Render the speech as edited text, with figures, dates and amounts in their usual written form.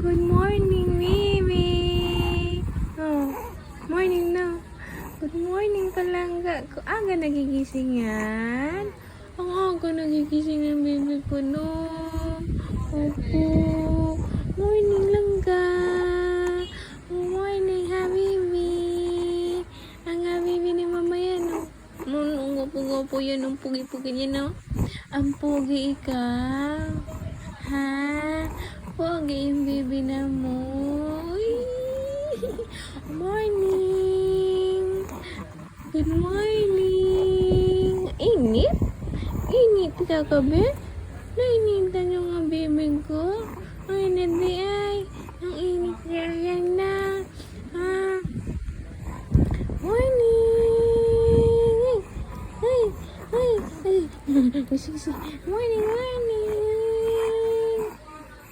Good morning, baby. Oh, morning na. Good morning, palangga. Aga nagigising yan. Ang aga nagigising ng baby ko, no. Opo. Morning, langga. Morning, habibi. Ang habibi ni mama yan, no. Ang gopo-gopo yan, ang pugi-pugi niya, no. Ang pugi ikaw. Ha? Pogi yung baby na mo. Morning. Good morning. Init? Init ka kabe? Nainitan yung nga baby ko. Ang init di ay. Ang init yan na. Ha? Morning. Ay. Morning, morning.